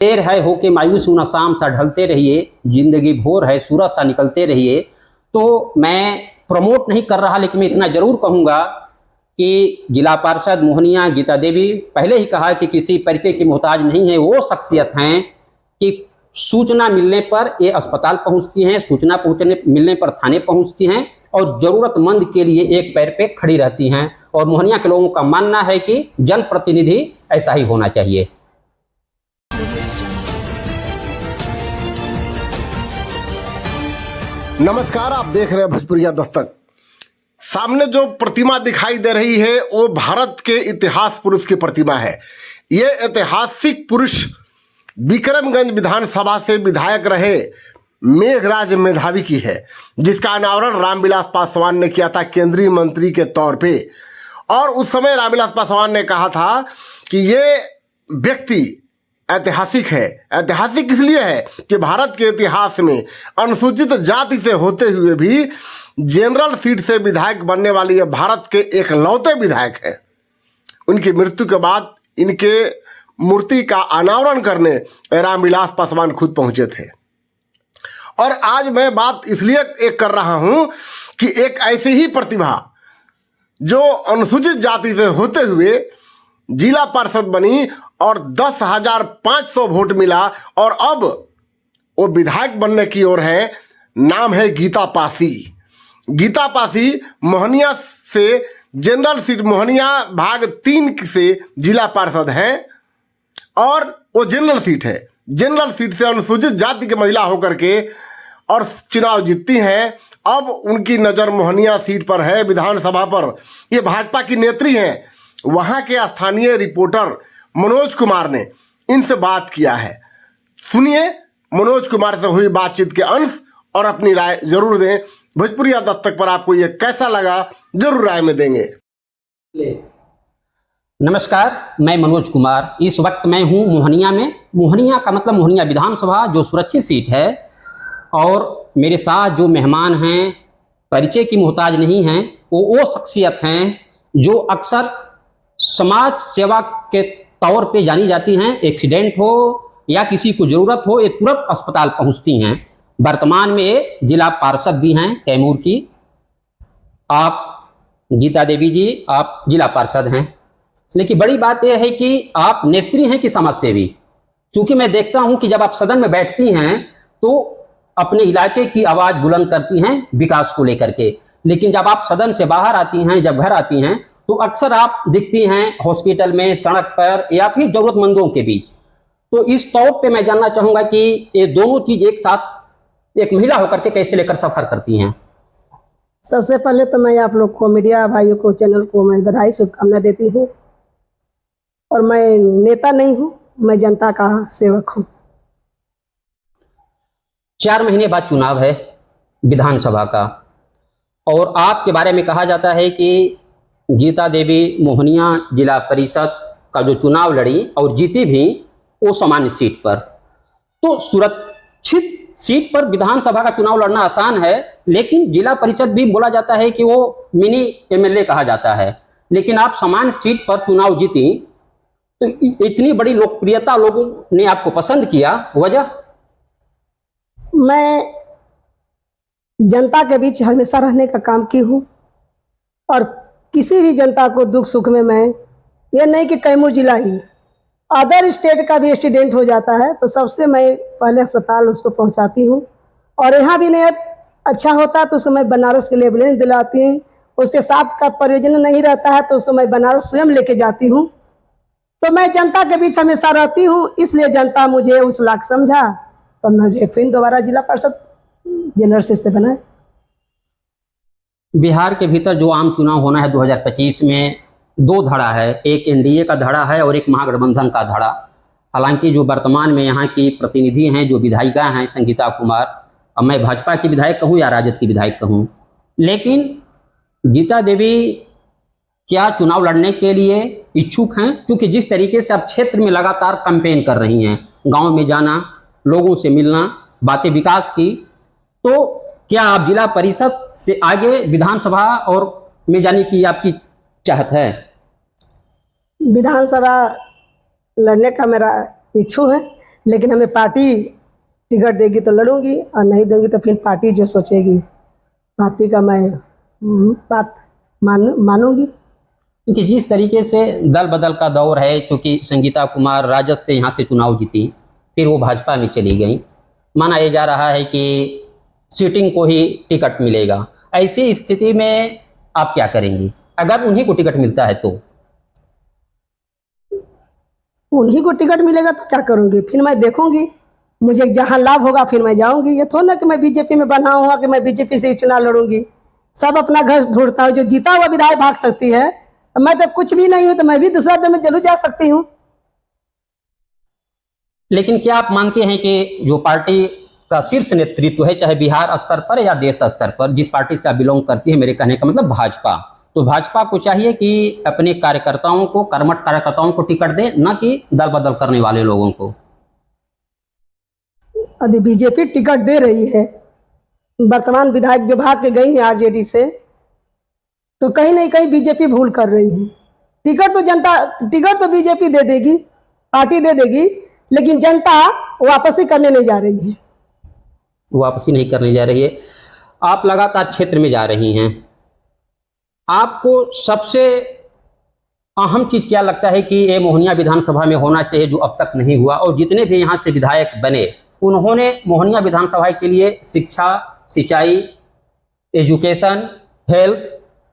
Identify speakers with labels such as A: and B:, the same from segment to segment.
A: देर है हो के मायूस हूं ना शाम सा ढलते रहिए, जिंदगी भोर है सूरज सा निकलते रहिए। तो मैं प्रमोट नहीं कर रहा, लेकिन मैं इतना जरूर कहूँगा कि जिला पार्षद मोहनिया गीता देवी पहले ही कहा कि किसी परिचय की मोहताज नहीं है। वो शख्सियत हैं कि सूचना मिलने पर ये अस्पताल पहुंचती हैं, सूचना मिलने पर थाने पहुंचती हैं और ज़रूरतमंद के लिए एक पैर पे खड़ी रहती हैं। और मोहनिया के लोगों का मानना है कि जनप्रतिनिधि ऐसा ही होना चाहिए।
B: नमस्कार, आप देख रहे हैं भोजपुरिया दस्तक। सामने जो प्रतिमा दिखाई दे रही है वो भारत के इतिहास पुरुष की प्रतिमा है। ये ऐतिहासिक पुरुष विक्रमगंज विधानसभा से विधायक रहे मेघराज मेधावी की है, जिसका अनावरण रामविलास पासवान ने किया था केंद्रीय मंत्री के तौर पे। और उस समय रामविलास पासवान ने कहा था कि ये व्यक्ति ऐतिहासिक है। ऐतिहासिक इसलिए है कि भारत के इतिहास में अनुसूचित जाति से होते हुए भी जनरल सीट से विधायक बनने वाली ये भारत के एकलौते विधायक हैं। उनकी मृत्यु के बाद इनके मूर्ति का अनावरण करने रामविलास पासवान खुद पहुंचे थे। और आज मैं बात इसलिए एक कर रहा हूं कि एक ऐसी ही प्रतिभा जो अनुसूचित जाति से होते हुए जिला पार्षद बनी और 10,500 वोट मिला और अब वो विधायक बनने की ओर है। नाम है गीता पासी। गीता पासी मोहनिया से जनरल सीट मोहनिया भाग 3 से जिला पार्षद हैं और वो जनरल सीट है। जनरल सीट से अनुसूचित जाति की महिला होकर के और चुनाव जीतती हैं। अब उनकी नज़र मोहनिया सीट पर है, विधानसभा पर। ये भाजपा की नेत्री हैं। वहाँ के स्थानीय रिपोर्टर मनोज कुमार ने इनसे बात किया है। सुनिए मनोज कुमार से हुई बातचीत के अंश और अपनी राय जरूर दें। भोजपुरिया दस्तक पर आपको ये कैसा लगा जरूर राय में देंगे।
A: नमस्कार, मैं मनोज कुमार। इस वक्त मैं हूं मोहनिया में। मोहनिया का मतलब मोहनिया विधानसभा जो सुरक्षित सीट है। और मेरे साथ जो मेहमान हैं परिचय की मोहताज नहीं हैं। वो शख्सियत हैं जो अक्सर समाज सेवा के तौर पे जानी जाती हैं। एक्सीडेंट हो या किसी को ज़रूरत हो ये तुरंत अस्पताल पहुंचती हैं। वर्तमान में ये जिला पार्षद भी हैं कैमूर की। आप गीता देवी जी आप जिला पार्षद हैं। लेकिन बड़ी बात यह है कि आप नेत्री हैं कि समाज सेवी। चूंकि मैं देखता हूं कि जब आप सदन में बैठती हैं तो अपने इलाके की आवाज़ बुलंद करती हैं विकास को लेकर के, लेकिन जब आप सदन से बाहर आती हैं, जब घर आती हैं तो अक्सर आप दिखती हैं हॉस्पिटल में, सड़क पर या फिर जरूरतमंदों के बीच। तो इस तौर पे मैं जानना चाहूँगा कि ये दोनों चीज़ एक साथ एक महिला होकर के कैसे लेकर सफ़र करती हैं।
C: सबसे पहले तो मैं आप लोग को, मीडिया भाइयों को, चैनल को मैं बधाई शुभकामना देती हूँ। और मैं नेता नहीं हूँ, मैं जनता का सेवक हूँ।
A: 4 महीने बाद चुनाव है विधानसभा का और आपके बारे में कहा जाता है कि गीता देवी मोहनिया जिला परिषद का जो चुनाव लड़ी और जीती भी वो सामान्य सीट पर। तो सुरक्षित सीट पर विधानसभा का चुनाव लड़ना आसान है, लेकिन जिला परिषद भी बोला जाता है कि वो मिनी एमएलए कहा जाता है। लेकिन आप सामान्य सीट पर चुनाव जीती तो इतनी बड़ी लोकप्रियता लोगों ने आपको पसंद किया, वजह?
C: मैं जनता के बीच हमेशा रहने का काम की हूँ और किसी भी जनता को दुख सुख में मैं ये नहीं कि कैमूर जिला ही, अदर स्टेट का भी एक्सीडेंट हो जाता है तो सबसे मैं पहले अस्पताल उसको पहुंचाती हूं। और यहाँ भी नहीं अच्छा होता तो उसको मैं बनारस के लिए एम्बुलेंस दिलाती हूँ। उसके साथ का प्रयोजन नहीं रहता है तो उसको मैं बनारस स्वयं लेके जाती हूँ। तो मैं जनता के बीच हमेशा रहती हूँ, इसलिए जनता मुझे उस लायक समझा तो मुझे फिर दोबारा जिला पार्षद जनरल सीट से बनाए।
A: बिहार के भीतर जो आम चुनाव होना है 2025 में 2 धड़ा है, एक एनडीए का धड़ा है और एक महागठबंधन का धड़ा। हालांकि जो वर्तमान में यहाँ की प्रतिनिधि हैं, जो विधायिका हैं संगीता कुमार, अब मैं भाजपा की विधायक कहूँ या राजद की विधायक कहूँ, लेकिन गीता देवी क्या चुनाव लड़ने के लिए इच्छुक हैं? क्योंकि जिस तरीके से आप क्षेत्र में लगातार कैंपेन कर रही हैं, गाँव में जाना, लोगों से मिलना, बातें विकास की, तो क्या आप जिला परिषद से आगे विधानसभा और में जाने की आपकी चाहत है?
C: विधानसभा लड़ने का मेरा इच्छू है, लेकिन हमें पार्टी टिकट देगी तो लड़ूंगी, और नहीं देगी तो फिर पार्टी जो सोचेगी पार्टी का मैं बात मानूंगी।
A: क्योंकि जिस तरीके से दल बदल का दौर है, क्योंकि संगीता कुमार राजद से यहाँ से चुनाव जीती, फिर वो भाजपा में चली गई, माना ये जा रहा है कि सीटिंग को ही टिकट मिलेगा। ऐसी स्थिति में आप क्या करेंगी अगर उन्हीं को टिकट मिलता है तो?
C: उन्हीं को टिकट मिलेगा तो क्या करूंगी, फिर मैं देखूंगी, मुझे जहां लाभ होगा फिर मैं जाऊंगी। ये थोड़ा ना कि मैं बीजेपी में बना हुआ कि मैं बीजेपी से ही चुनाव लड़ूंगी। सब अपना घर ढूंढता है, जो जीता हुआ विधायक भाग सकती है, मैं तो कुछ भी नहीं हूं, तो मैं भी दूसरा दल में जरूर जा सकती हूँ।
A: लेकिन क्या आप मानते हैं कि जो पार्टी का शीर्ष नेतृत्व है, चाहे बिहार स्तर पर या देश स्तर पर, जिस पार्टी से आप बिलोंग करती है, मेरे कहने का मतलब भाजपा, तो भाजपा को चाहिए कि अपने कार्यकर्ताओं को, कर्मठ कार्यकर्ताओं को टिकट दे, न कि दल बदल करने वाले लोगों को?
C: यदि बीजेपी टिकट दे रही है, वर्तमान विधायक जो भाग के गई है आरजेडी से, तो कहीं नहीं कहीं बीजेपी भूल कर रही है। टिकट तो बीजेपी दे देगी, पार्टी दे देगी, लेकिन जनता वापसी करने नहीं जा रही है।
A: वापसी नहीं करने जा रही है। आप लगातार क्षेत्र में जा रही हैं, आपको सबसे अहम चीज क्या लगता है कि ये मोहनिया विधानसभा में होना चाहिए जो अब तक नहीं हुआ? और जितने भी यहाँ से विधायक बने, उन्होंने मोहनिया विधानसभा के लिए शिक्षा, सिंचाई, एजुकेशन, हेल्थ,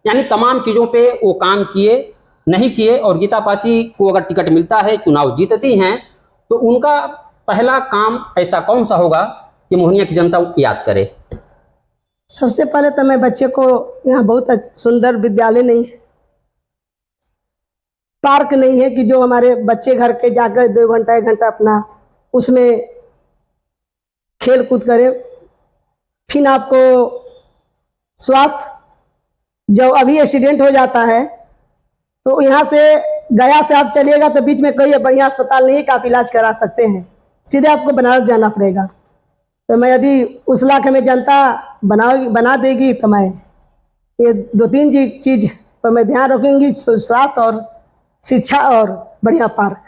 A: यानी तमाम चीज़ों पे वो काम किए नहीं किए? और गीता पासी को अगर टिकट मिलता है, चुनाव जीतती हैं, तो उनका पहला काम ऐसा कौन सा होगा कि मोहनिया की जनता याद करे?
C: सबसे पहले तो मैं बच्चे को, यहाँ बहुत सुंदर विद्यालय नहीं है, पार्क नहीं है कि जो हमारे बच्चे घर के जाकर 2 घंटा 1 घंटा अपना उसमें खेल कूद करें। फिर आपको स्वास्थ्य, जब अभी एक्सीडेंट हो जाता है तो यहाँ से गया से आप चलिएगा तो बीच में कोई बढ़िया अस्पताल नहीं है कि आप इलाज करा सकते हैं, सीधे आपको बनारस जाना पड़ेगा। तो मैं यदि उस इलाके में जनता बना देगी तो मैं ये 2-3 चीज पर मैं ध्यान रखूंगी, स्वास्थ्य और शिक्षा और बढ़िया पार्क।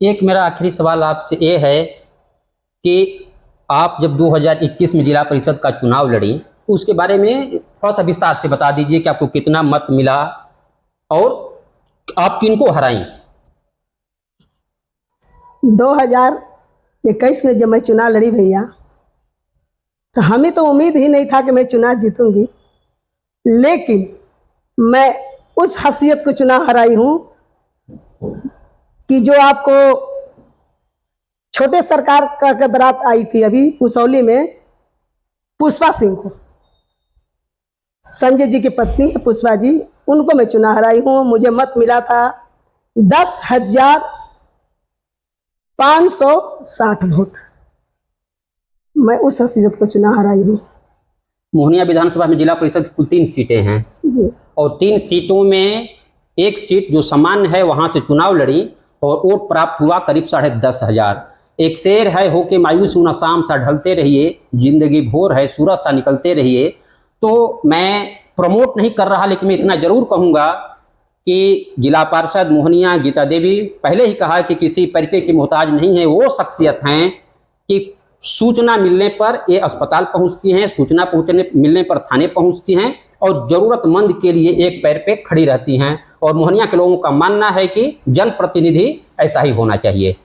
A: एक मेरा आखिरी सवाल आपसे ये है कि आप जब 2021 में जिला परिषद का चुनाव लड़ी, उसके बारे में थोड़ा सा विस्तार से बता दीजिए कि आपको कितना मत मिला और आप किनको हराई?
C: 2021 में जब मैं चुनाव लड़ी भैया, तो हमें तो उम्मीद ही नहीं था कि मैं चुनाव जीतूंगी, लेकिन मैं उस हैसियत को चुनाव हराई हूं कि जो आपको छोटे सरकार का बारात आई थी अभी पुसौली में, पुष्पा सिंह को, संजय जी की पत्नी है पुष्पा जी, उनको मैं चुनाव हराई हूँ। मुझे मत मिला था 10,560 वोट, मैं उस हैसियत को चुनाव हराई हूँ।
A: मोहनिया विधानसभा में जिला परिषद कुल 3 सीटें हैं
C: जी,
A: और 3 सीटों में एक सीट जो सामान्य है वहां से चुनाव लड़ी और वोट प्राप्त हुआ करीब 10,500। एक शेर है, हो के मायूस न शाम सा ढलते रहिए, जिंदगी भोर है सूरज सा निकलते रहिए। तो मैं प्रमोट नहीं कर रहा, लेकिन मैं इतना जरूर कहूँगा कि जिला पार्षद मोहनिया गीता देवी, पहले ही कहा कि किसी परिचय की मोहताज नहीं है। वो शख्सियत हैं कि सूचना मिलने पर ये अस्पताल पहुंचती हैं, सूचना मिलने पर थाने पहुंचती हैं और ज़रूरतमंद के लिए एक पैर पे खड़ी रहती हैं। और मोहनिया के लोगों का मानना है कि जनप्रतिनिधि ऐसा ही होना चाहिए।